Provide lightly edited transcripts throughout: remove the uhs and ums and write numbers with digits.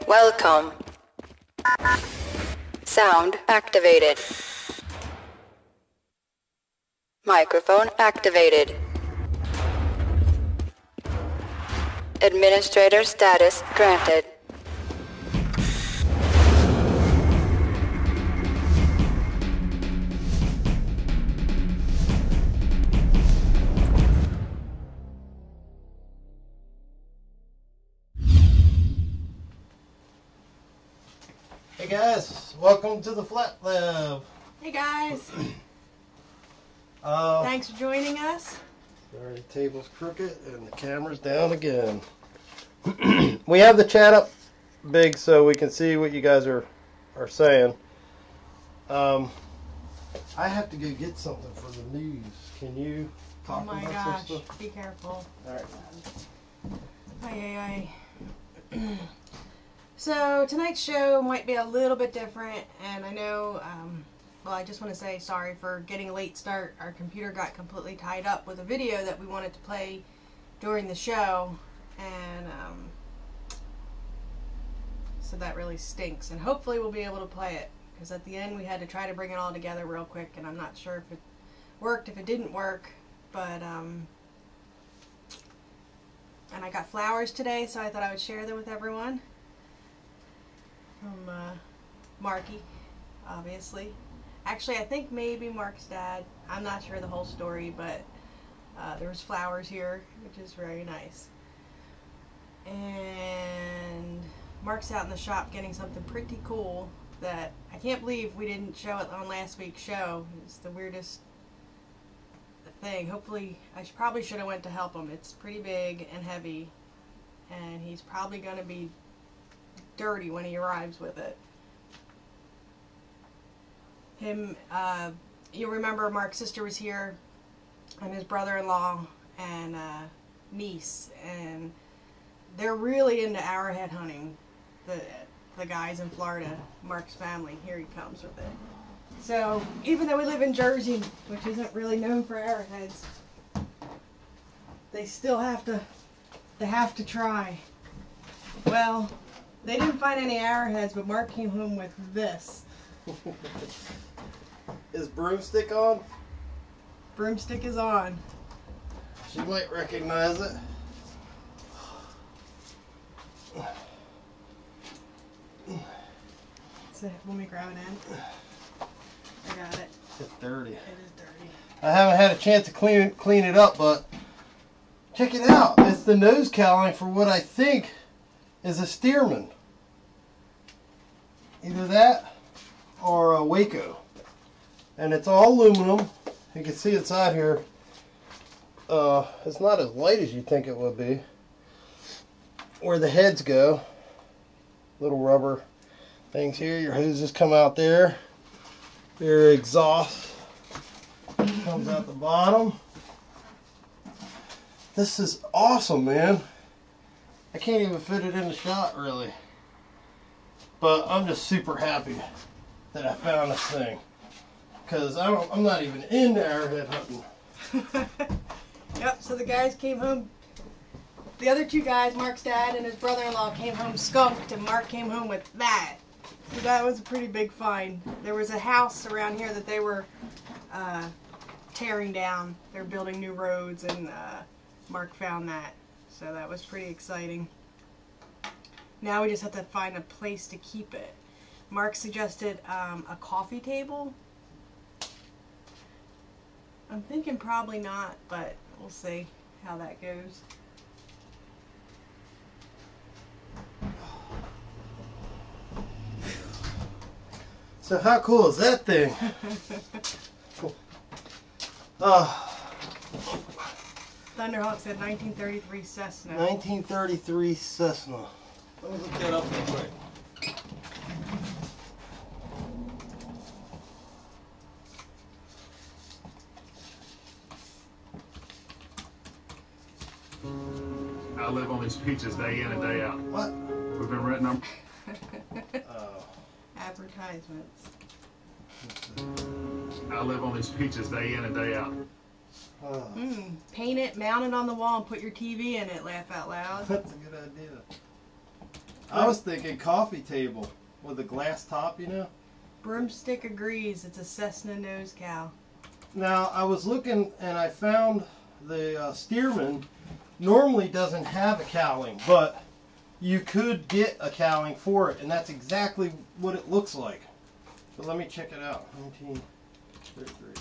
Welcome. Sound activated. Microphone activated. Administrator status granted. Hey guys, welcome to the Phlatlab. Hey guys. Thanks for joining us. Sorry, the table's crooked and the camera's down again. We have the chat up big so we can see what you guys are saying. I have to go get something for the news. Can you talk about some stuff? Oh my gosh, be careful. Alright. Aye, aye, aye. So tonight's show might be a little bit different, and I know, well, I just want to say sorry for getting a late start. Our computer got completely tied up with a video that we wanted to play during the show, and so that really stinks, and hopefully we'll be able to play it, because at the end we had to try to bring it all together real quick, and I'm not sure if it worked, if it didn't work, but and I got flowers today, so I thought I would share them with everyone. From Marky, obviously. Actually, I think maybe Mark's dad. I'm not sure the whole story, but there's flowers here, which is very nice. And Mark's out in the shop getting something pretty cool that I can't believe we didn't show it on last week's show. It's the weirdest thing. Hopefully, I probably should have went to help him. It's pretty big and heavy, and he's probably going to be dirty when he arrives with it. You remember Mark's sister was here, and his brother-in-law and niece, and they're really into arrowhead hunting. The guys in Florida, Mark's family. Here he comes with it. So even though we live in Jersey, which isn't really known for arrowheads, they still have to try. Well, they didn't find any arrowheads, but Mark came home with this. Is broomstick on? Broomstick is on. She might recognize it. So, let me grab it in. I got it. It's dirty. It is dirty. I haven't had a chance to clean it up, but check it out. It's the nose cowling for what I think is a Stearman. Either that or a Waco. And it's all aluminum. You can see inside here. It's not as light as you think it would be. Where the heads go. Little rubber things here. Your hoses come out there. Your exhaust comes out the bottom. This is awesome, man. I can't even fit it in the shot, really. But I'm just super happy that I found this thing. Because I'm not even into arrowhead hunting. Yep, so the guys came home. The other two guys, Mark's dad and his brother-in-law, came home skunked, and Mark came home with that. So that was a pretty big find. There was a house around here that they were tearing down. They're building new roads, and Mark found that. So that was pretty exciting. Now we just have to find a place to keep it. Mark suggested a coffee table. I'm thinking probably not, but we'll see how that goes. So how cool is that thing? Thunderhawk said 1933 Cessna. 1933 Cessna. Let me look that up real quick. live on these peaches day in and day out. What? We've been renting them. Advertisements. I live on these peaches day in and day out. Paint it, mount it on the wall, and put your TV in it. Laugh out loud. That's a good idea. I was thinking coffee table with a glass top, you know. Broomstick agrees. It's a Cessna nose cow. Now, I was looking and I found the Stearman normally doesn't have a cowling, but you could get a cowling for it, and that's exactly what it looks like. So let me check it out. 1933.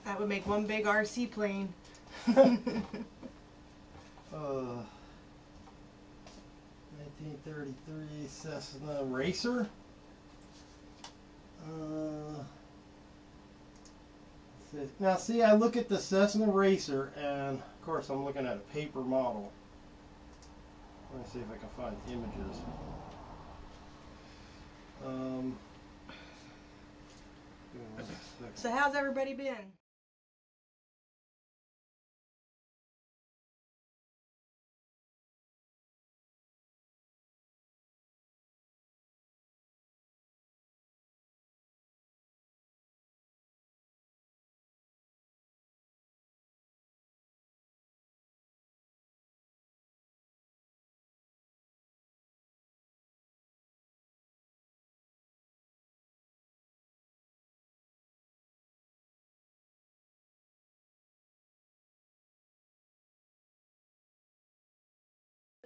That would make one big RC plane. 1933 Cessna Racer. Now see, I look at the Cessna Racer, and of course I'm looking at a paper model. Let me see if I can find images. So how's everybody been?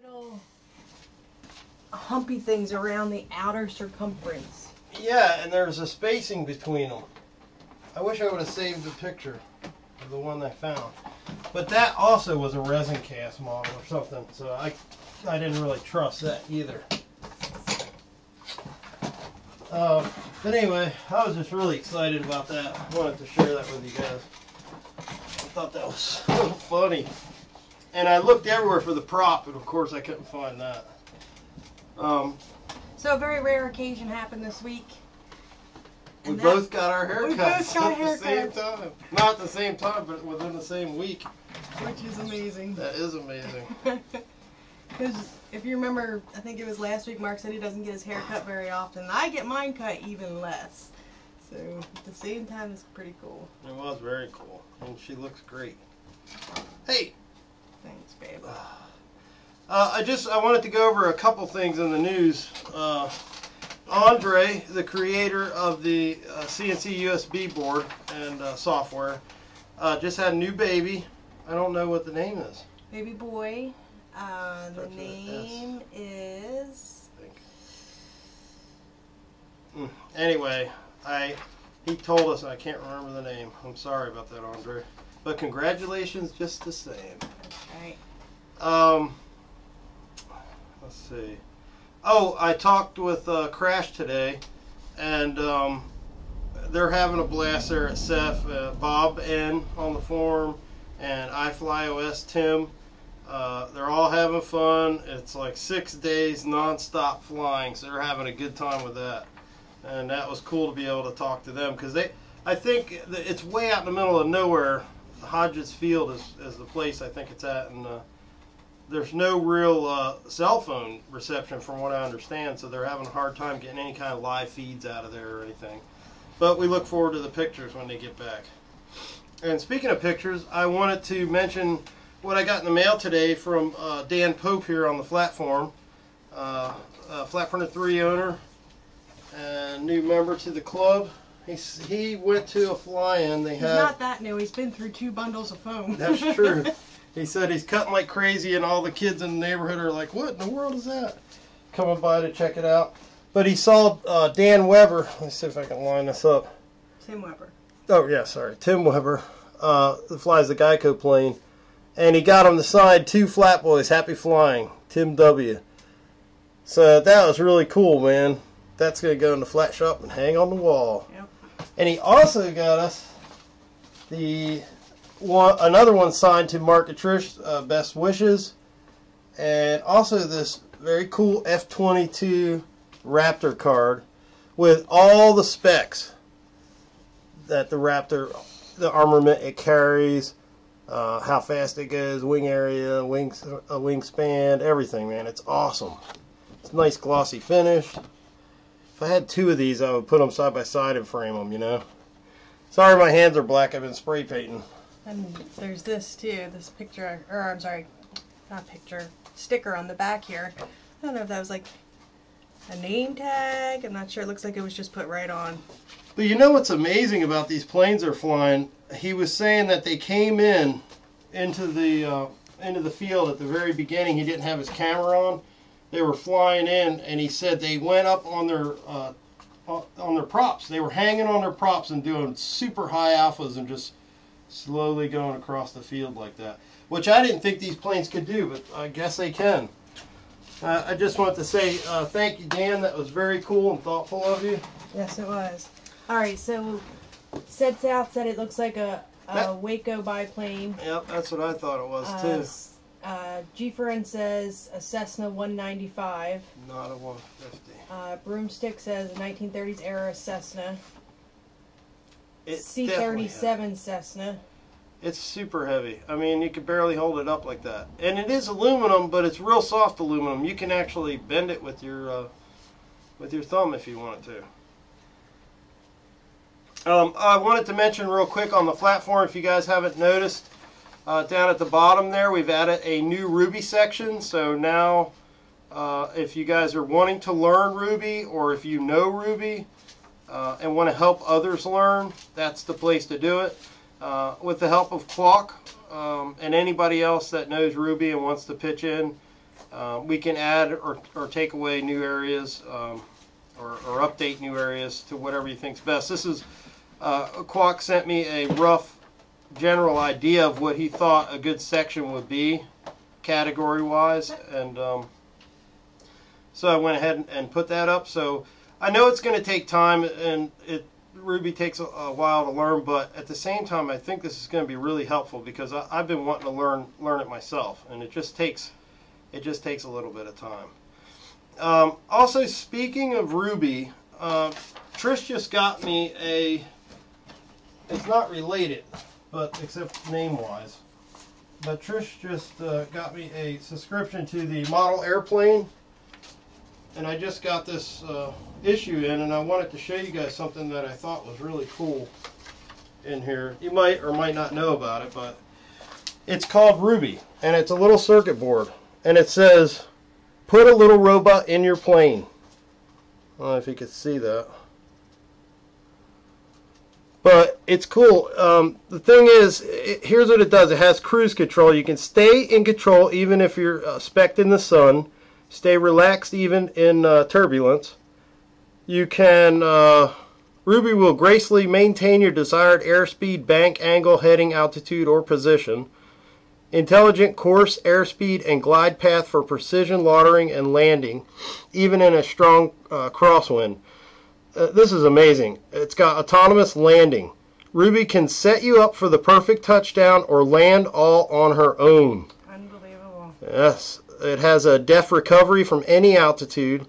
Little humpy things around the outer circumference. Yeah, and there's a spacing between them. I wish I would have saved the picture of the one I found. But that also was a resin cast model or something, so I didn't really trust that either. But anyway, I was just really excited about that. I wanted to share that with you guys. I thought that was so funny. And I looked everywhere for the prop, and of course I couldn't find that. So a very rare occasion happened this week. We both got our haircuts. We both got at the same haircuts. time. Not at the same time, but within the same week. Which is amazing. That is amazing. Because if you remember, I think it was last week, Mark said he doesn't get his hair cut very often. I get mine cut even less. So at the same time, it's pretty cool. It was very cool. And she looks great. Hey! Thanks, babe. I wanted to go over a couple things in the news. Andre, the creator of the CNC USB board and software, just had a new baby. I don't know what the name is. Baby boy. The name is... Anyway, he told us, I can't remember the name. I'm sorry about that, Andre. But congratulations just the same. Right. Let's see. Oh, I talked with Crash today, and they're having a blast there at CEF. Bob N on the forum, and iFlyOS Tim. They're all having fun. It's like 6 days non-stop flying, so they're having a good time with that. And that was cool to be able to talk to them, because I think it's way out in the middle of nowhere. Hodges Field is the place I think it's at, and there's no real cell phone reception from what I understand, so they're having a hard time getting any kind of live feeds out of there or anything. But we look forward to the pictures when they get back. And speaking of pictures, I wanted to mention what I got in the mail today from Dan Pope here on the Phlat forum. Phlat Printer 3 owner and new member to the club. He went to a fly-in. He's not that new. He's been through 2 bundles of foam. That's true. He said he's cutting like crazy, and all the kids in the neighborhood are like, what in the world is that? Coming by to check it out. But he saw Dan Weber. Let's see if I can line this up. Tim Weber. Oh, yeah, sorry. Tim Weber. That flies the Geico plane. And he got him to sign 2 Phlatboyz. Happy flying. Tim W. So that was really cool, man. That's going to go in the flat shop and hang on the wall. Yep. And he also got us another one signed to Mark and Trish, best wishes, and also this very cool F-22 Raptor card with all the specs that the Raptor, the armament it carries, how fast it goes, wing area, wingspan, everything, man. It's awesome. It's a nice glossy finish. If I had 2 of these, I would put them side by side and frame them, you know. Sorry my hands are black, I've been spray painting. And there's this too, this picture, or I'm sorry, not picture, sticker on the back here. I don't know if that was like a name tag, I'm not sure, it looks like it was just put right on. But you know what's amazing about these planes they're flying? He was saying that they came into the field at the very beginning. He didn't have his camera on. They were flying in, and he said they went up on their props. They were hanging on their props and doing super high alphas and just slowly going across the field like that, which I didn't think these planes could do, but I guess they can. I just want to say thank you, Dan. That was very cool and thoughtful of you. Yes, it was. All right, so Said South said it looks like a Waco biplane. Yep, that's what I thought it was too. G-Fern says a Cessna 195. Not a 150. Broomstick says a 1930s era Cessna. It C-37 Cessna. It's super heavy. I mean, you could barely hold it up like that. And it is aluminum, but it's real soft aluminum. You can actually bend it with your thumb if you wanted to. I wanted to mention real quick on the platform, if you guys haven't noticed, down at the bottom there, we've added a new Ruby section. So now, if you guys are wanting to learn Ruby, or if you know Ruby and want to help others learn, that's the place to do it. With the help of Clock and anybody else that knows Ruby and wants to pitch in, we can add or take away new areas or update new areas to whatever you think's best. This is Quack sent me a rough general idea of what he thought a good section would be category wise, and so I went ahead and put that up. So I know it's going to take time, and Ruby takes a while to learn, but at the same time I think this is going to be really helpful because I've been wanting to learn it myself, and it just takes a little bit of time. Also, speaking of Ruby, Trish just got me it's not related, but except name-wise, but Trish just got me a subscription to the model airplane, and I just got this issue in, and I wanted to show you guys something that I thought was really cool in here. You might or might not know about it, but it's called Ruby, and it's a little circuit board, and it says, "Put a little robot in your plane." I don't know if you could see that, but it's cool. The thing is, here's what it does. It has cruise control. You can stay in control even if you're specked in the sun. Stay relaxed even in turbulence. You can, Ruby will gracefully maintain your desired airspeed, bank, angle, heading, altitude, or position. Intelligent course, airspeed, and glide path for precision launching and landing, even in a strong crosswind. This is amazing. It's got autonomous landing. Ruby can set you up for the perfect touchdown or land all on her own. Unbelievable. Yes. It has a depth recovery from any altitude.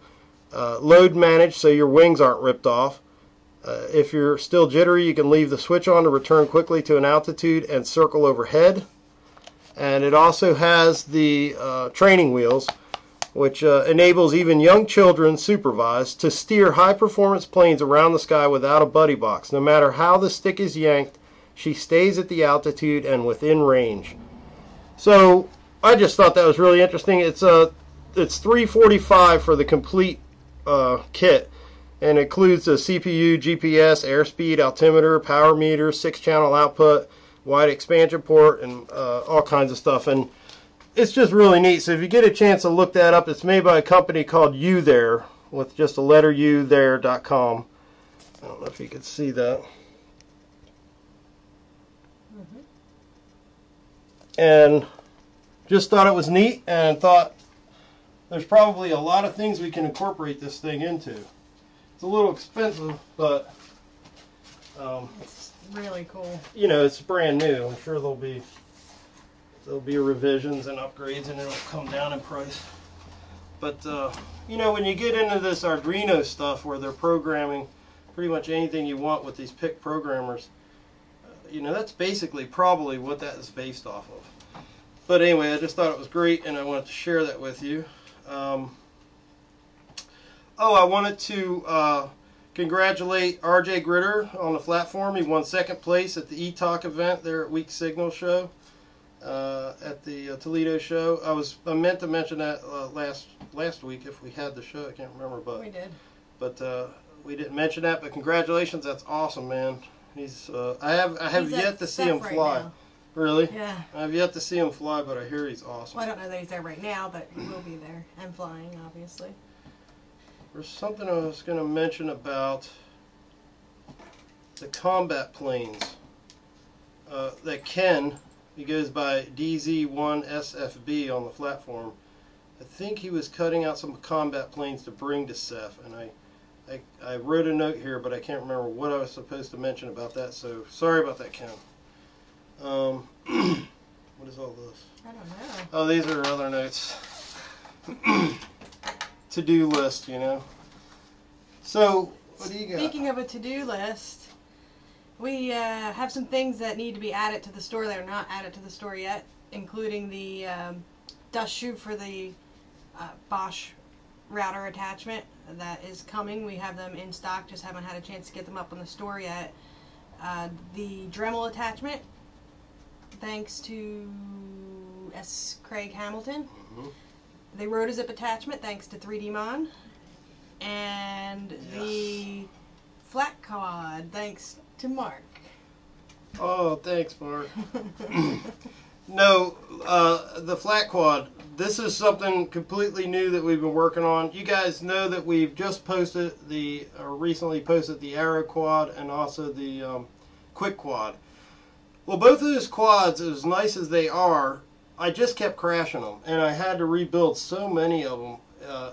Load managed so your wings aren't ripped off. If you're still jittery, you can leave the switch on to return quickly to an altitude and circle overhead. And it also has the training wheels, which enables even young children supervised to steer high-performance planes around the sky without a buddy box. No matter how the stick is yanked, she stays at the altitude and within range. So I just thought that was really interesting. It's $345 for the complete kit, and it includes a CPU, GPS, airspeed, altimeter, power meter, 6-channel output, wide expansion port, and all kinds of stuff. And it's just really neat. So if you get a chance to look that up, it's made by a company called UThere, with just a letter U there.com. I don't know if you can see that. And just thought it was neat, and thought there's probably a lot of things we can incorporate this thing into. It's a little expensive, but It's really cool. you know, it's brand new. I'm sure there'll be revisions and upgrades, and it'll come down in price. But you know, when you get into this Arduino stuff where they're programming pretty much anything you want with these PIC programmers, you know, that's basically probably what that is based off of. But anyway, I just thought it was great, and I wanted to share that with you. Oh, I wanted to congratulate RJ Gritter on the platform. He won 2nd place at the eTalk event there at Weak Signal show, at the Toledo show. I meant to mention that last week if we had the show. I can't remember, but We did. But we didn't mention that. But congratulations, that's awesome, man. He's I have He's yet at to see him Steph right fly. now. Really? Yeah. I have yet to see him fly, but I hear he's awesome. Well, I don't know that he's there right now, but he will be there and flying, obviously. There's something I was going to mention about the combat planes. That Ken, he goes by DZ1SFB on the platform. I think he was cutting out some combat planes to bring to Seth, and I wrote a note here, but I can't remember what I was supposed to mention about that, so sorry about that, Ken. What is all this? I don't know. Oh, these are other notes. To-do list, you know. So, what do you got? Speaking of a to-do list, we have some things that need to be added to the store that are not added to the store yet, including the dust chute for the Bosch router attachment that is coming. We have them in stock, just haven't had a chance to get them up on the store yet. The Dremel attachment, thanks to S. Craig Hamilton. Mm-hmm. The Rotozip attachment, thanks to 3D Mon. And the Phlat quad, thanks to Mark. Oh, thanks, Mark. No, the Phlat quad, this is something completely new that we've been working on. You guys know that we've just posted recently posted the Arrow quad and also the Quick quad. Well, both of those quads, as nice as they are, I just kept crashing them, and I had to rebuild so many of them.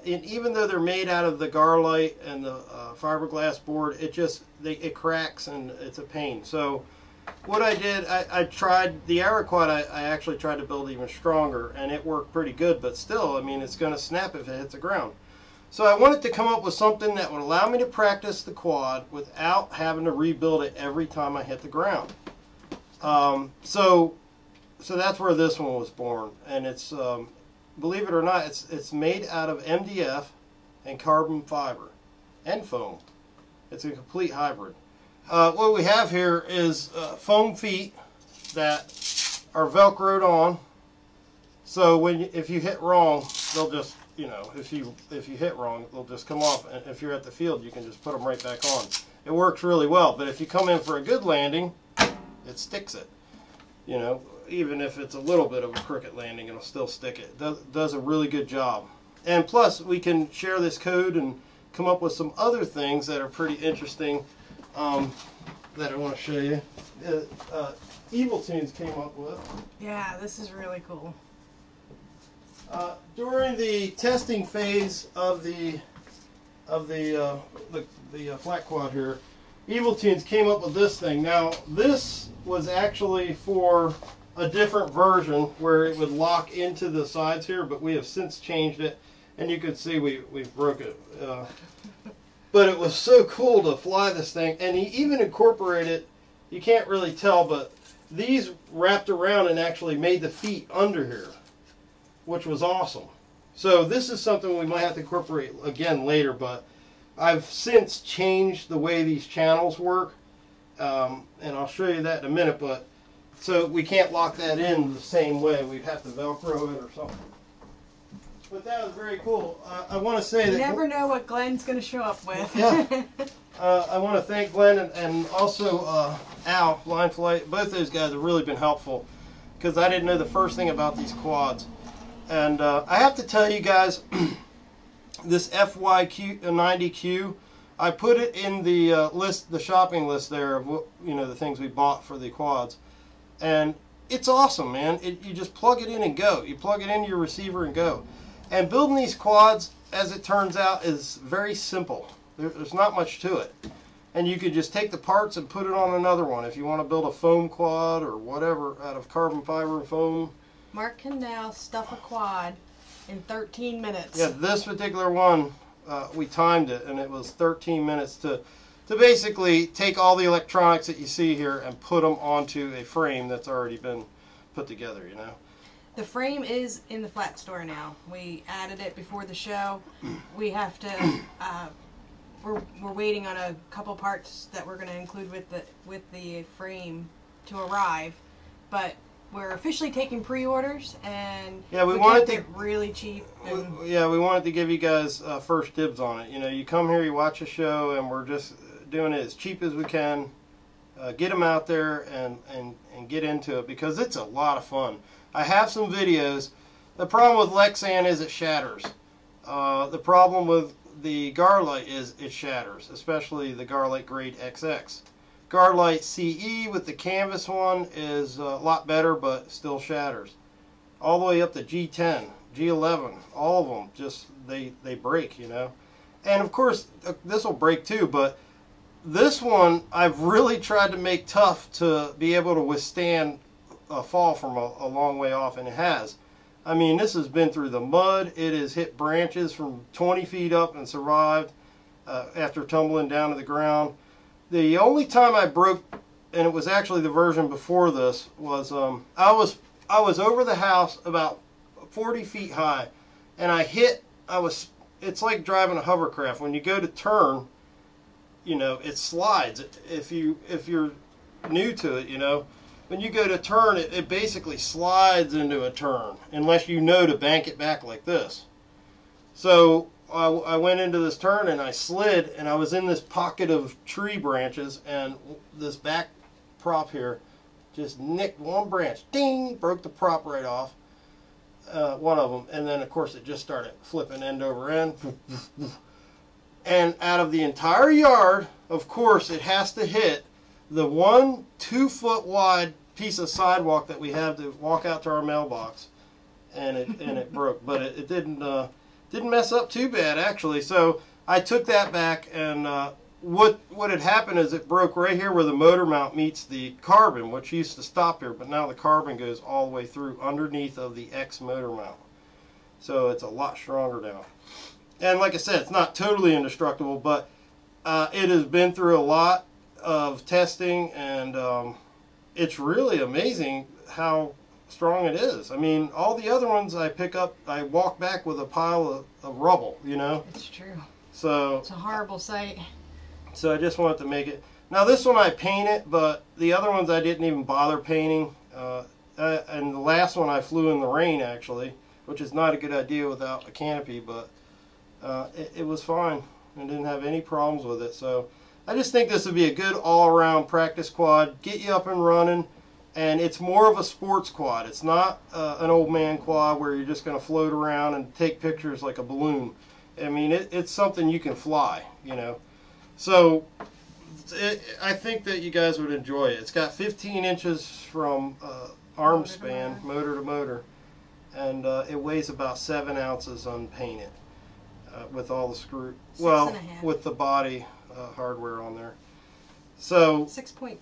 And even though they're made out of the Garlite and the fiberglass board, it cracks and it's a pain. So what I did, I tried the Arrow quad. I actually tried to build even stronger, and it worked pretty good. But still, I mean, it's going to snap if it hits the ground. So I wanted to come up with something that would allow me to practice the quad without having to rebuild it every time I hit the ground. So that's where this one was born, and it's believe it or not, it's made out of MDF and carbon fiber and foam. It's a complete hybrid. What we have here is foam feet that are Velcroed on. So if you hit wrong, they'll just, you know, if you hit wrong, they'll just come off. And if you're at the field, you can just put them right back on. It works really well. But if you come in for a good landing, it sticks it. You know, even if it's a little bit of a crooked landing, it'll still stick it. Does a really good job. And plus, we can share this code and come up with some other things that are pretty interesting that I want to show you. Evil Tunes came up with. Yeah, this is really cool. During the testing phase of the Phlat quad here, Evil Tunes came up with this thing. Now, this was actually for a different version where it would lock into the sides here, but we have since changed it, and you can see we broke it. But it was so cool to fly this thing, and he even incorporated, you can't really tell, but these wrapped around and actually made the feet under here, which was awesome. So this is something we might have to incorporate again later, but I've since changed the way these channels work, and I'll show you that in a minute, but so we can't lock that in the same way. We'd have to Velcro it or something. But that was very cool. I want to say You that... never know what Glenn's going to show up with. Yeah. I want to thank Glenn and also Al, Blind Flight. Both those guys have really been helpful because I didn't know the first thing about these quads. And I have to tell you guys, this FY90Q, I put it in the list, the shopping list there of what, you know, the things we bought for the quads, and it's awesome, man. You just plug it in and go. You plug it into your receiver and go. And building these quads, as it turns out, is very simple. There's not much to it, and you could just take the parts and put it on another one if you want to build a foam quad or whatever out of carbon fiber and foam. Mark can now stuff a quad in 13 minutes. Yeah, this particular one, we timed it, and it was 13 minutes to to basically take all the electronics that you see here and put them onto a frame that's already been put together, you know. The frame is in the Phlat store now. We added it before the show. We have to. We're waiting on a couple parts that we're going to include with the frame to arrive, but we're officially taking pre-orders, and yeah, we kept wanted it really cheap. And we wanted to give you guys first dibs on it. You know, you come here, you watch a show, and we're just doing it as cheap as we can. Get them out there and get into it because it's a lot of fun. I have some videos. The problem with Lexan is it shatters. The problem with the Garlite is it shatters, especially the Garlite Grade XX. Garlite CE with the canvas one is a lot better, but still shatters. All the way up to G10, G11, all of them just they break, you know. And of course this will break too, but this one I've really tried to make tough to be able to withstand a fall from a long way off, and it has. I mean, this has been through the mud. It has hit branches from 20 feet up and survived after tumbling down to the ground. The only time I broke, and it was actually the version before this, was I was over the house about 40 feet high, and it's like driving a hovercraft. When you go to turn, you know, it slides. If you're new to it, you know, when you go to turn, it basically slides into a turn unless you know to bank it back like this. So I went into this turn and I slid, and I was in this pocket of tree branches, and this back prop here just nicked one branch. Ding! Broke the prop right off, one of them, and then of course it just started flipping end over end. And out of the entire yard, of course, it has to hit the 1 2-foot wide piece of sidewalk that we have to walk out to our mailbox, and it broke. But it didn't mess up too bad, actually. So I took that back, and what had happened is it broke right here where the motor mount meets the carbon, which used to stop here, but now the carbon goes all the way through underneath of the X motor mount. So it's a lot stronger now. And like I said, it's not totally indestructible, but it has been through a lot of testing, and it's really amazing how strong it is. I mean, all the other ones I pick up, I walk back with a pile of rubble, you know? It's true. So it's a horrible sight. So I just wanted to make it. Now this one I painted, but the other ones I didn't even bother painting. And the last one I flew in the rain, actually, which is not a good idea without a canopy, but it was fine and didn't have any problems with it. So I just think this would be a good all-around practice quad, get you up and running, and it's more of a sports quad. It's not an old man quad where you're just going to float around and take pictures like a balloon. I mean, it's something you can fly, you know. So I think that you guys would enjoy it. It's got 15 inches from arm span, motor to motor, and it weighs about 7 ounces unpainted with all the screw. Well, with the body hardware on there. So 6.5.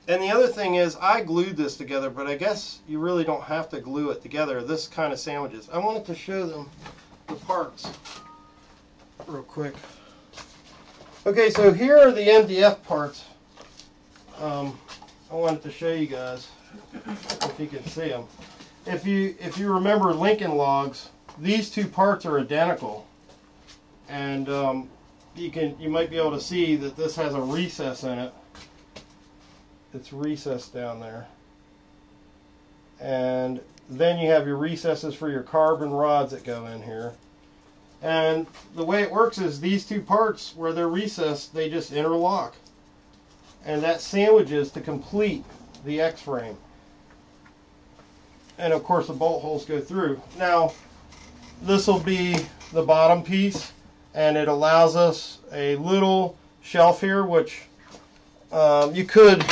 And the other thing is, I glued this together, but I guess you really don't have to glue it together. This kind of sandwiches. I wanted to show them the parts real quick. Okay, so here are the MDF parts. I wanted to show you guys if you can see them. If you remember Lincoln logs, these two parts are identical, and you might be able to see that this has a recess in it. It's recessed down there, and then you have your recesses for your carbon rods that go in here. And the way it works is these two parts where they're recessed, they just interlock, and that sandwiches to complete the X-frame. And of course the bolt holes go through. Now this will be the bottom piece, and it allows us a little shelf here, which you could,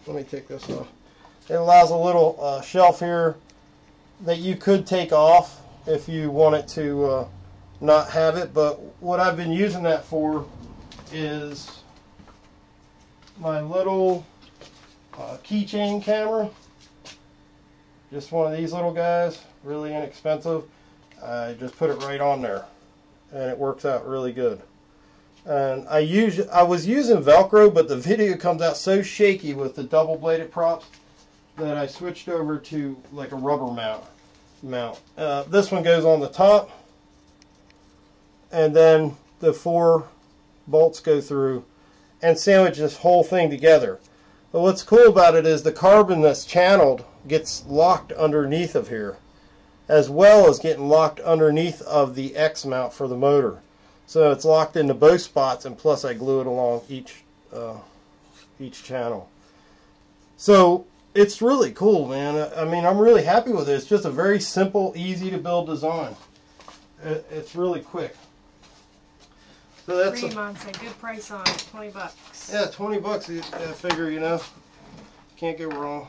let me take this off. It allows a little shelf here that you could take off if you wanted to not have it, but what I've been using that for is my little keychain camera. Just one of these little guys, really inexpensive. I just put it right on there, and it works out really good. And I was using Velcro, but the video comes out so shaky with the double bladed props that I switched over to like a rubber mount. This one goes on the top, and then the 4 bolts go through and sandwich this whole thing together. But what's cool about it is the carbon that's channeled gets locked underneath of here, as well as getting locked underneath of the X mount for the motor. So it's locked into both spots, and plus I glue it along each channel. So it's really cool, man. I mean, I'm really happy with it. It's just a very simple, easy to build design. It's really quick. So that's 3 months, a good price on it, 20 bucks. Yeah, 20 bucks. I figure, you know, can't go wrong.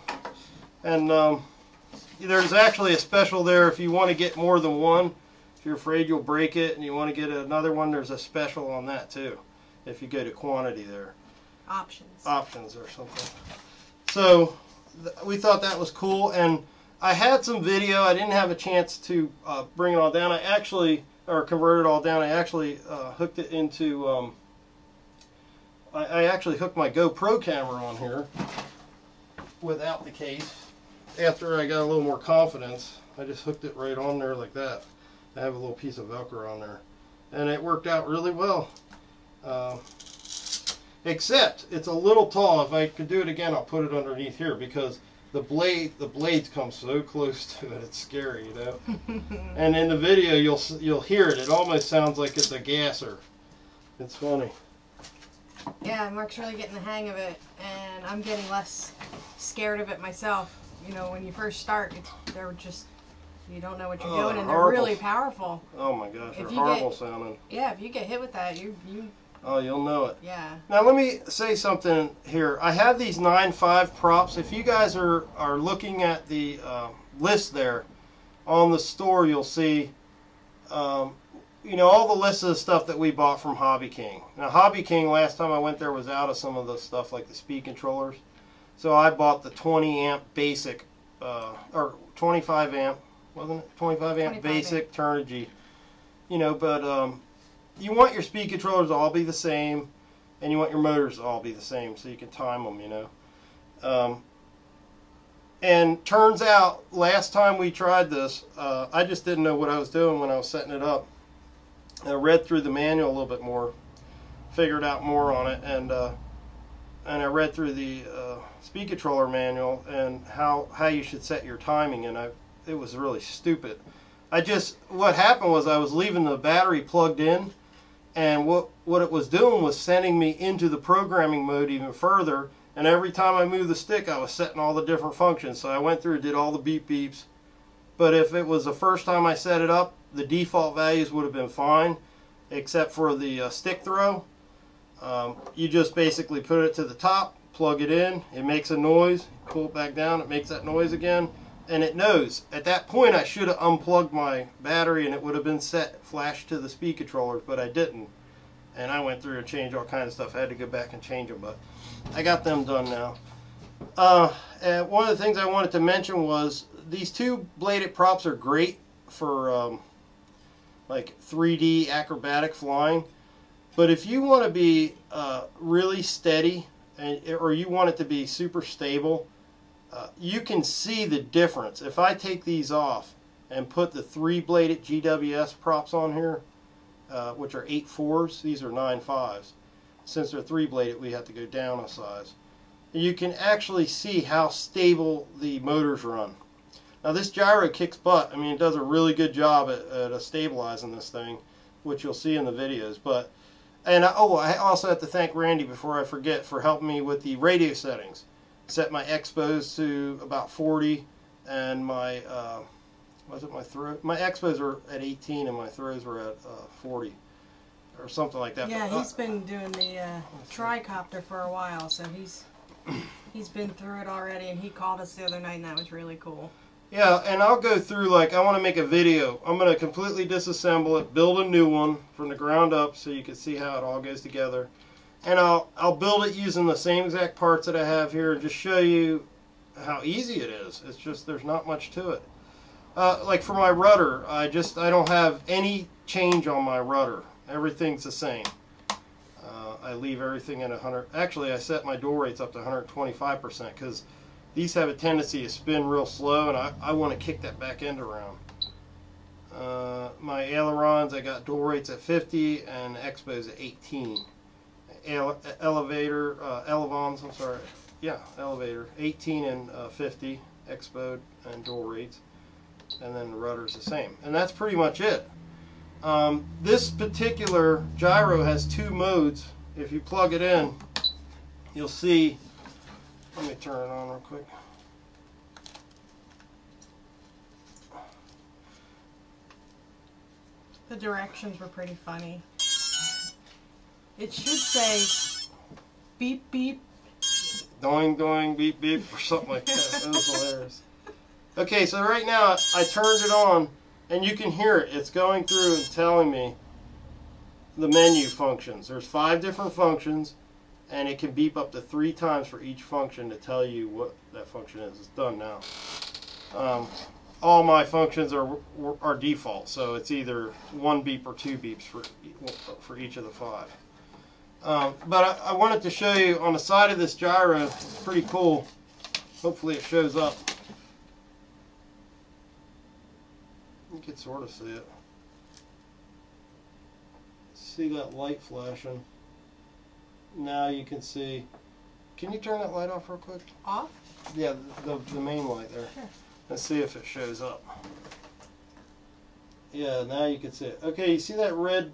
And there's actually a special there if you want to get more than one. If you're afraid you'll break it and you want to get another one, there's a special on that too. If you go to quantity there. Options or something. So we thought that was cool, and I had some video. I didn't have a chance to bring it all down. I actually, or convert it all down. I actually hooked it into, I actually hooked my GoPro camera on here without the case. After I got a little more confidence, I just hooked it right on there like that. I have a little piece of Velcro on there, and it worked out really well. Except it's a little tall. If I could do it again, I'll put it underneath here, because the blades come so close to it. It's scary, you know. And in the video, you'll hear it. It almost sounds like it's a gasser. It's funny. Yeah, Mark's really getting the hang of it, and I'm getting less scared of it myself. You know, when you first start, they're just, you don't know what you're doing, and they're really powerful. Oh my gosh, they're horrible sounding. Yeah, if you get hit with that, you oh, you'll know it. Yeah. Now let me say something here. I have these 9.5 props. If you guys are looking at the list there on the store, you'll see, you know, all the lists of the stuff that we bought from Hobby King. Now, Hobby King, last time I went there, was out of some of the stuff like the speed controllers. So I bought the 20 amp basic, or 25 amp, wasn't it? 25 amp basic Turnigy. You know, but you want your speed controllers to all be the same, and you want your motors to all be the same, so you can time them, you know. And turns out, last time we tried this, I just didn't know what I was doing when I was setting it up. I read through the manual a little bit more, figured out more on it, and I read through the speed controller manual and how you should set your timing, and it was really stupid. What happened was I was leaving the battery plugged in, and what it was doing was sending me into the programming mode even further, and every time I moved the stick I was setting all the different functions. So I went through and did all the beep beeps, but if it was the first time I set it up, the default values would have been fine, except for the stick throw. You just basically put it to the top, plug it in, it makes a noise, pull it back down, it makes that noise again, and it knows. At that point I should have unplugged my battery and it would have been set, flashed to the speed controllers, but I didn't. And I went through and changed all kinds of stuff. I had to go back and change them, but I got them done now. And one of the things I wanted to mention was these 2 bladed props are great for like 3D acrobatic flying. But if you want to be really steady, or you want it to be super stable, you can see the difference. If I take these off and put the 3-bladed GWS props on here, which are 8.4s, these are 9.5s. Since they're 3-bladed, we have to go down a size. You can actually see how stable the motors run. Now this gyro kicks butt. I mean, it does a really good job at stabilizing this thing, which you'll see in the videos. I also have to thank Randy, before I forget, for helping me with the radio settings. Set my expos to about 40, and my my throw? My expos are at 18, and my throws were at 40, or something like that. Yeah, he's been doing the Copter for a while, so he's been through it already, and he called us the other night, and that was really cool. Yeah, and I'll go through, like, I want to make a video. I'm going to completely disassemble it, build a new one from the ground up so you can see how it all goes together. And I'll build it using the same exact parts that I have here and just show you how easy it is. It's just, there's not much to it. Like for my rudder, I don't have any change on my rudder. Everything's the same. I leave everything at 100. Actually, I set my dual rates up to 125% because these have a tendency to spin real slow, and I want to kick that back end around. My ailerons, I got dual rates at 50 and expos at 18. Elevons, I'm sorry. Yeah, elevator, 18 and 50 expo and dual rates, and then the rudder's the same, and that's pretty much it. This particular gyro has two modes. If you plug it in, you'll see. Let me turn it on real quick. The directions were pretty funny. It should say beep beep, Doing, doing, beep, beep, or something like that. That was hilarious. Okay, so right now I turned it on, and you can hear it. It's going through and telling me the menu functions. There's 5 different functions, and it can beep up to 3 times for each function to tell you what that function is. It's done now. All my functions are default, so it's either 1 beep or 2 beeps for each of the 5. But I wanted to show you on the side of this gyro. It's pretty cool. Hopefully it shows up. You can sort of see it. See that light flashing? Now you can see. Can you turn that light off real quick? off. Yeah, the main light there. Sure. Let's see if it shows up. Yeah, now you can see it. Okay, you see that red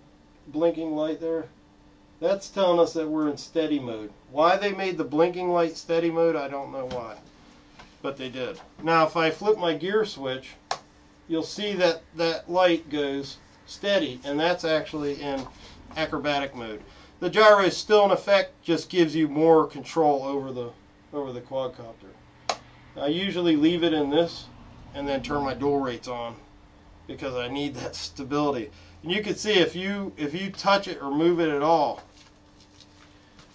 blinking light there? That's telling us that we're in steady mode. Why they made the blinking light steady mode, I don't know why. But they did. Now, if I flip my gear switch, you'll see that that light goes steady, and that's actually in acrobatic mode. The gyro is still in effect, just gives you more control over the quadcopter. I usually leave it in this and then turn my dual rates on because I need that stability. And you can see if you touch it or move it at all,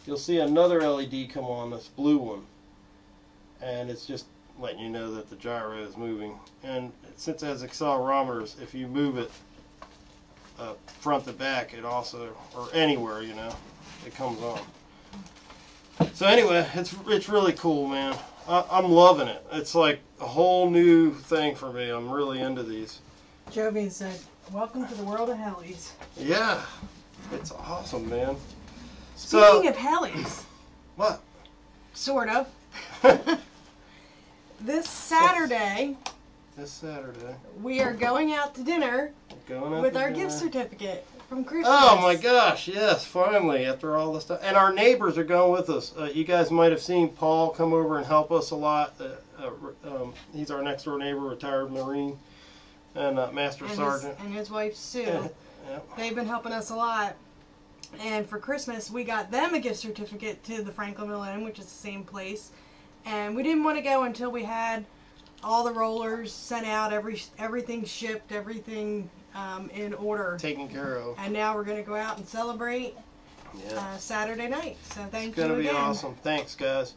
you'll see another LED come on, this blue one, and it's just letting you know that the gyro is moving. And since it has accelerometers, if you move it front to back, it also, or anywhere, you know, it comes on. So anyway, it's really cool, man. I'm loving it. It's like a whole new thing for me. I'm really into these. Jovi said, "Welcome to the world of helis." Yeah, it's awesome, man. Speaking of helis, What? sort of. This Saturday, we are going out to dinner with our gift certificate from Christmas. Oh my gosh, yes, finally, after all this stuff. And our neighbors are going with us. You guys might have seen Paul come over and help us a lot. He's our next door neighbor, retired Marine, and Master Sergeant. And his wife Sue. Yeah. They've been helping us a lot. And for Christmas, we got them a gift certificate to the Franklin Mill Inn, which is the same place. And we didn't want to go until we had all the rollers sent out, everything shipped, everything in order. Taken care of. And now we're going to go out and celebrate Saturday night. So thank you again. It's going to be awesome. Thanks, guys.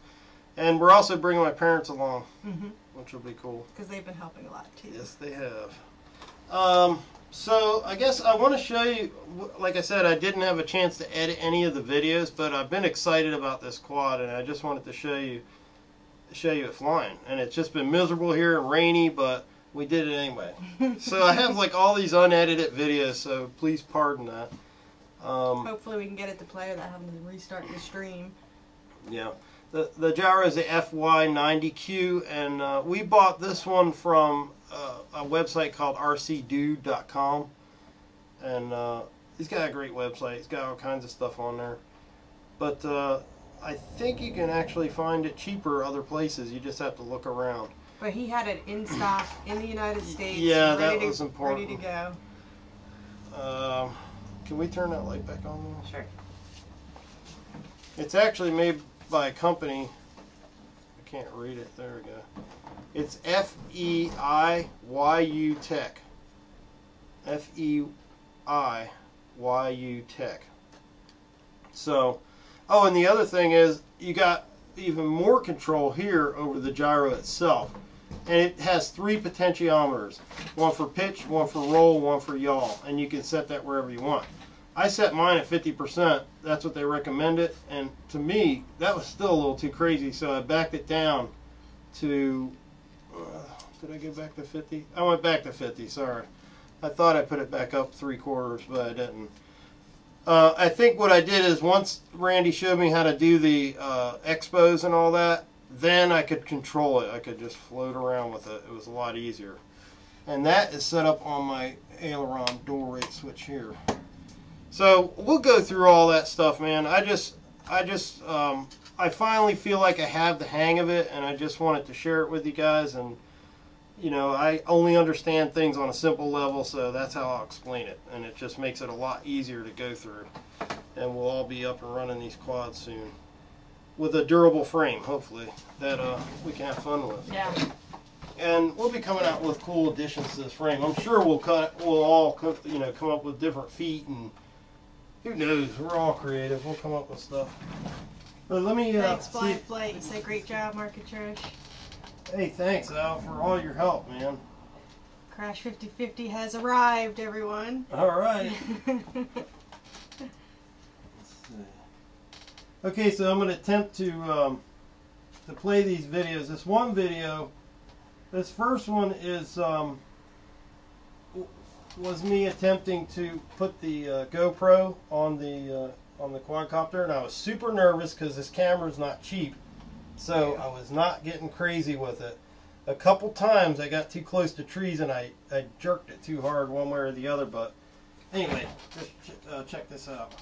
And we're also bringing my parents along, which will be cool. Because they've been helping a lot, too. Yes, they have. So I guess I want to show you, like I said, I didn't have a chance to edit any of the videos, but I've been excited about this quad, and I just wanted to show you it flying. And it's just been miserable here and rainy, but we did it anyway. So I have like all these unedited videos, so please pardon that. Hopefully we can get it to play without having to restart the stream. Yeah. The gyro is the FY90Q, and we bought this one from a website called rcdude.com, and he's got a great website. He's got all kinds of stuff on there, but I think you can actually find it cheaper other places. You just have to look around. But he had it in stock in the United States. Yeah, that was important. Ready to go. Can we turn that light back on now? Sure. It's actually made by a company. I can't read it. There we go. It's FEIYU Tech. FEIYU Tech. So, oh, and the other thing is you got even more control here over the gyro itself. And it has 3 potentiometers. One for pitch, one for roll, one for yaw. And you can set that wherever you want. I set mine at 50%. That's what they recommended, and to me, that was still a little too crazy. So I backed it down to. Did I go back to 50? I went back to 50. Sorry, I thought I put it back up 3/4, but I didn't. I think what I did is once Randy showed me how to do the expos and all that, then I could control it. I could just float around with it. It was a lot easier. And that is set up on my aileron door rate switch here. So we'll go through all that stuff, man. I finally feel like I have the hang of it, and I just wanted to share it with you guys. And you know, I only understand things on a simple level, so that's how I'll explain it. And it just makes it a lot easier to go through. And we'll all be up and running these quads soon with a durable frame, hopefully, that we can have fun with. Yeah. And we'll be coming out with cool additions to this frame. I'm sure we'll all come up with different feet, and who knows? We're all creative. We'll come up with stuff. But let me. Thanks, Phlat. You say great job, Market Trash. Hey, thanks, Al, for all your help, man. Crash 5050 has arrived, everyone. All right. Let's see. Okay, so I'm going to attempt to play these videos. This one video, this first one is was me attempting to put the GoPro on the quadcopter, and I was super nervous because this camera's not cheap. So I was not getting crazy with it. A couple times I got too close to trees and I jerked it too hard one way or the other. But anyway, just check this out.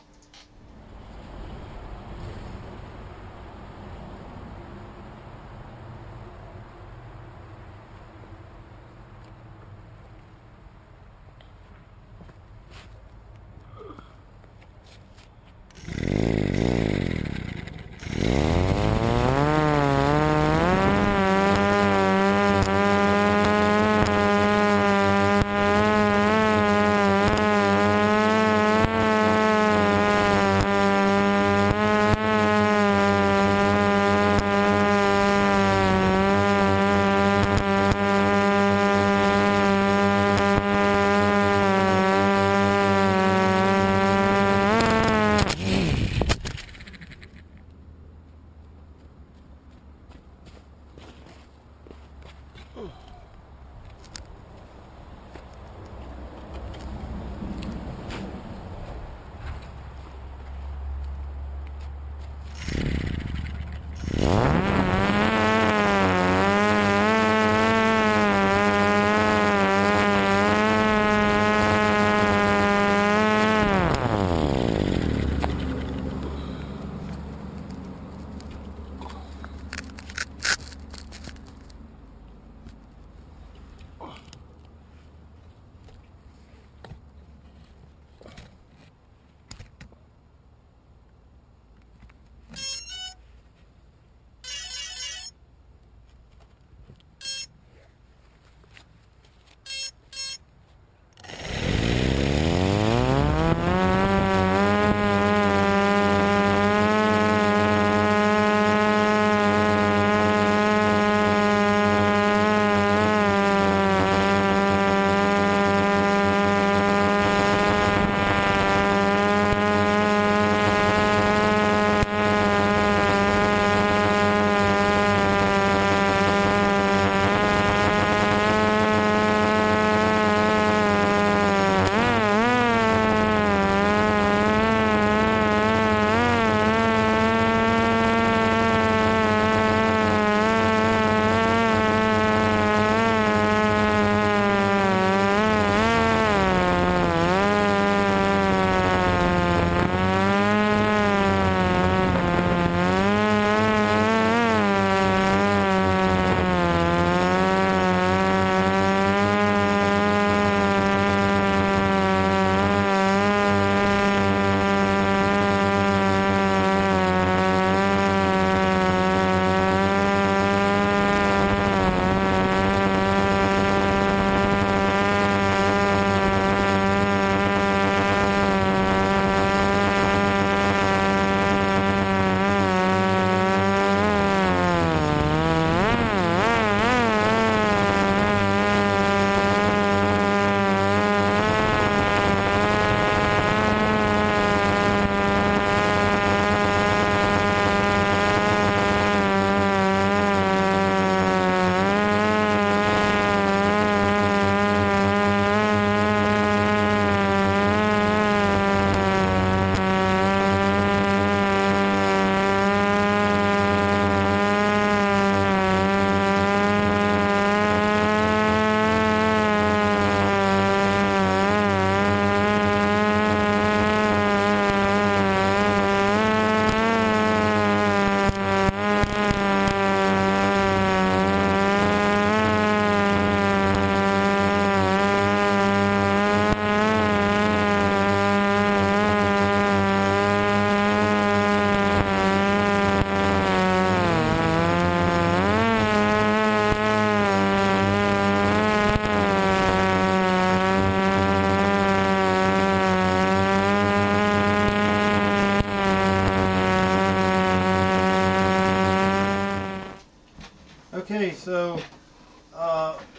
so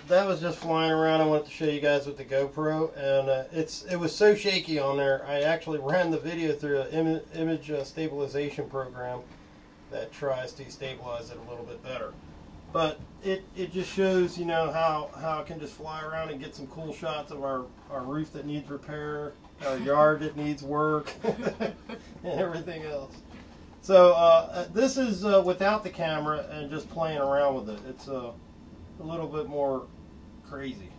that was just flying around. I wanted to show you guys with the GoPro, and it was so shaky on there. I actually ran the video through an image stabilization program that tries to stabilize it a little bit better. But it just shows, you know, how it can just fly around and get some cool shots of our roof that needs repair, our yard that needs work, and everything else. So this is without the camera and just playing around with it. It's a little bit more crazy.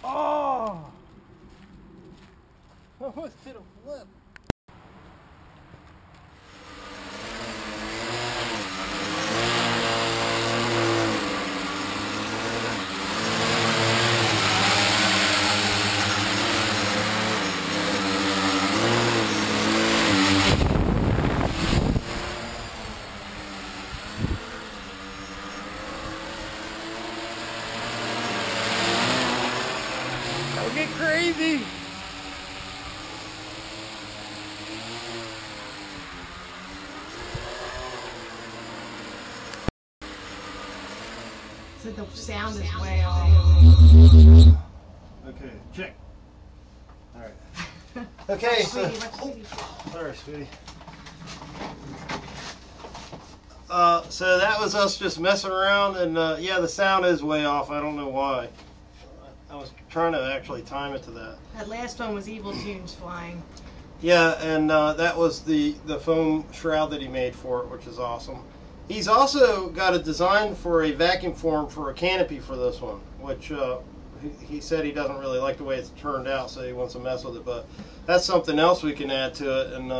Oh! I almost did a flip. Don't get crazy. So the sound is way off. Okay, check. Alright. Okay, so. Sorry, sweetie. So that was us just messing around, and yeah, the sound is way off. I don't know why. I was trying to actually time it to that. That last one was Evil Tunes flying. Yeah, and that was the foam shroud that he made for it, which is awesome. He's also got a design for a vacuum form for a canopy for this one, which he said he doesn't really like the way it's turned out, so he wants to mess with it. But that's something else we can add to it. And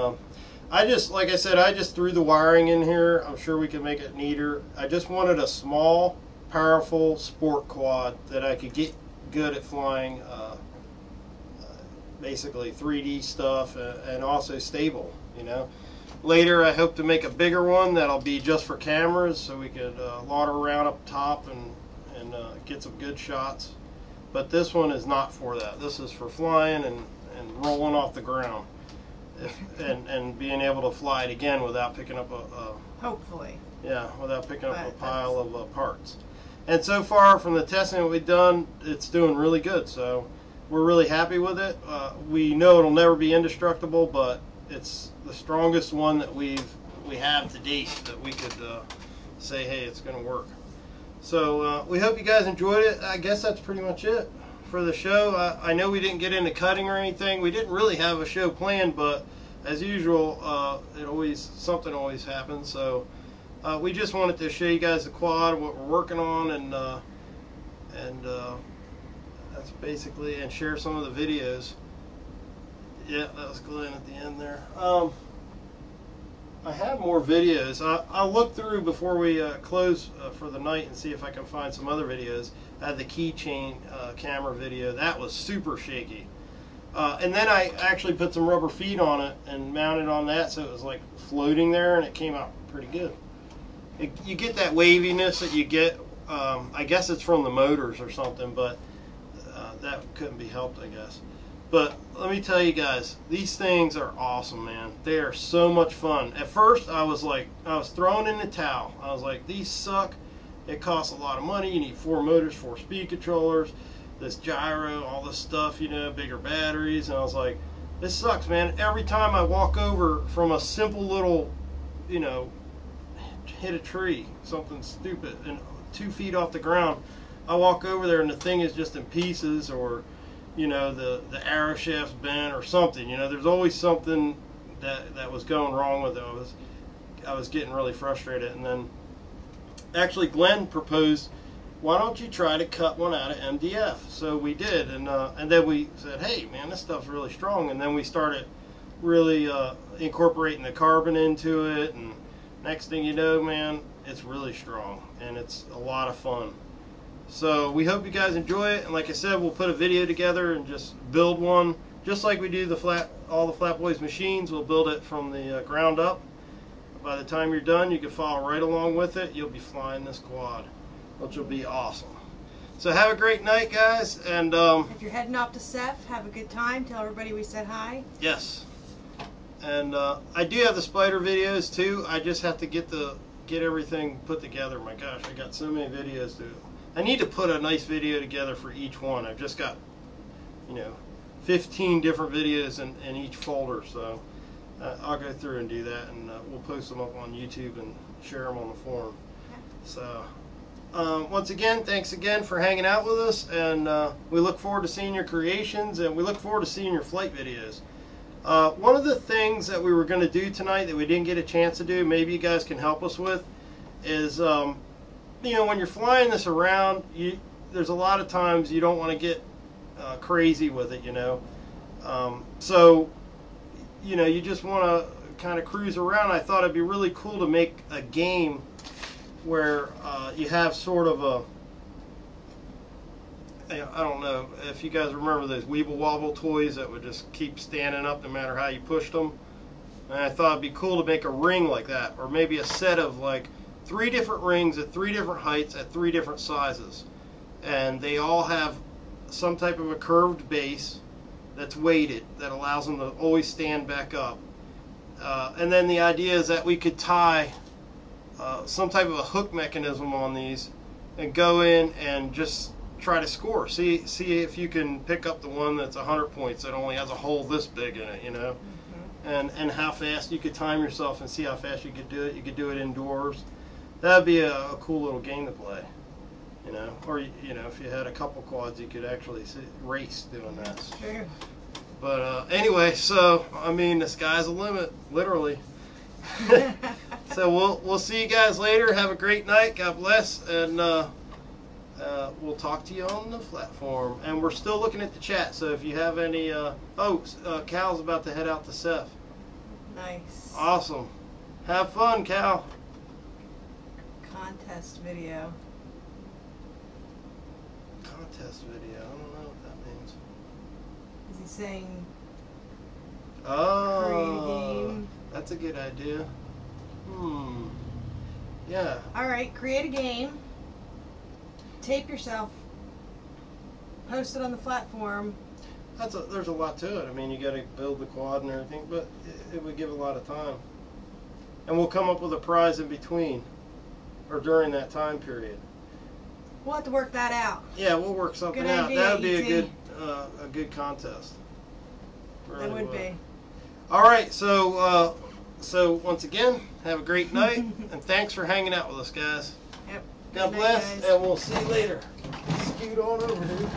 I just, like I said, I just threw the wiring in here. I'm sure we can make it neater. I just wanted a small, powerful sport quad that I could get good at flying, basically 3D stuff, and also stable, you know. Later, I hope to make a bigger one that'll be just for cameras, so we could lauder around up top and get some good shots. But this one is not for that. This is for flying and rolling off the ground, and being able to fly it again without picking up Hopefully. yeah, without picking up a pile of parts. And so far, from the testing that we've done, it's doing really good. So we're really happy with it. We know it'll never be indestructible, but it's the strongest one that we have to date that we could say, hey, it's going to work. So we hope you guys enjoyed it. I guess that's pretty much it for the show. I know we didn't get into cutting or anything. We didn't really have a show planned, but as usual, something always happens. So we just wanted to show you guys the quad, what we're working on, and that's basically, and share some of the videos. Yeah, that was Glenn at the end there. I have more videos. I'll look through before we close for the night and see if I can find some other videos. I had the keychain camera video. That was super shaky. And then I actually put some rubber feet on it and mounted on that, so it was like floating there, and it came out pretty good. You get that waviness that you get. I guess it's from the motors or something, but that couldn't be helped, I guess. But let me tell you guys, these things are awesome, man. They are so much fun. At first, I was throwing in the towel. I was like, these suck. It costs a lot of money. You need 4 motors, 4 speed controllers, this gyro, all this stuff, you know, bigger batteries. And I was like, this sucks, man. Every time I walk over from a simple little, you know, hit a tree, something stupid, and 2 feet off the ground, I walk over there and the thing is just in pieces, or you know, the arrow shaft's bent or something. You know, there's always something that was going wrong with it. I was getting really frustrated, and then actually Glenn proposed, why don't you try to cut one out of MDF? So we did, and then we said, hey man, this stuff's really strong, and then we started really incorporating the carbon into it, and next thing you know, man, it's really strong, and it's a lot of fun. So we hope you guys enjoy it, and like I said, we'll put a video together and just build one, just like we do all the Phlatboyz machines. We'll build it from the ground up. By the time you're done, you can follow right along with it. You'll be flying this quad, which will be awesome. So have a great night, guys, and if you're heading off to Seth, have a good time. Tell everybody we said hi. Yes, and I do have the spider videos too. I just have to get everything put together. My gosh, I got so many videos to. I need to put a nice video together for each one. I've just got, you know, 15 different videos in each folder, so I'll go through and do that, and we'll post them up on YouTube and share them on the forum. So once again, thanks again for hanging out with us, and we look forward to seeing your creations, and we look forward to seeing your flight videos. One of the things that we were going to do tonight that we didn't get a chance to do, maybe you guys can help us with, is you know, when you're flying this around, there's a lot of times you don't want to get crazy with it, you know. So, you know, you just want to kind of cruise around. I thought it'd be really cool to make a game where you have sort of a, I don't know if you guys remember those Weeble Wobble toys that would just keep standing up no matter how you pushed them. And I thought it'd be cool to make a ring like that, or maybe a set of like 3 different rings at 3 different heights at 3 different sizes. And they all have some type of a curved base that's weighted that allows them to always stand back up. And then the idea is that we could tie some type of a hook mechanism on these and go in and just try to score. See if you can pick up the one that's 100 points that only has a hole this big in it, you know. And how fast you could time yourself and see how fast you could do it. You could do it indoors. That'd be a cool little game to play, you know. Or, you know, if you had a couple quads, you could actually race doing that. True. But anyway, so I mean, the sky's the limit, literally. So we'll see you guys later. Have a great night. God bless, and we'll talk to you on the platform. And we're still looking at the chat. So if you have any, Cal's about to head out to Seth. Nice. Awesome. Have fun, Cal. Contest video. Contest video. I don't know what that means. Is he saying Oh, create a game? That's a good idea. Yeah. Alright, create a game. Tape yourself. Post it on the platform. There's a lot to it. I mean, you got to build the quad and everything, but it would give a lot of time. And we'll come up with a prize in between, or during that time period. We'll have to work that out. Yeah, we'll work something Good out. idea, That would be E.T. a good contest. Really That would be. All right, so once again, have a great night, and thanks for hanging out with us, guys. Yep. God Good night, bless, guys. and we'll see you later. Scoot on over here.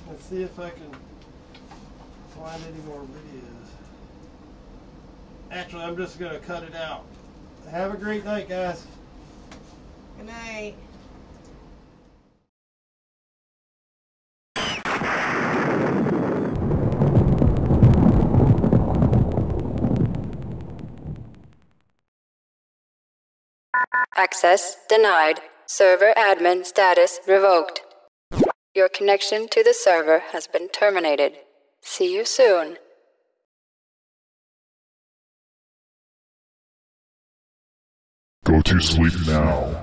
Let's see if I can find any more videos. Actually, I'm just going to cut it out. Have a great night, guys. Good night. Access denied. Server admin status revoked. Your connection to the server has been terminated. See you soon. Go to sleep now.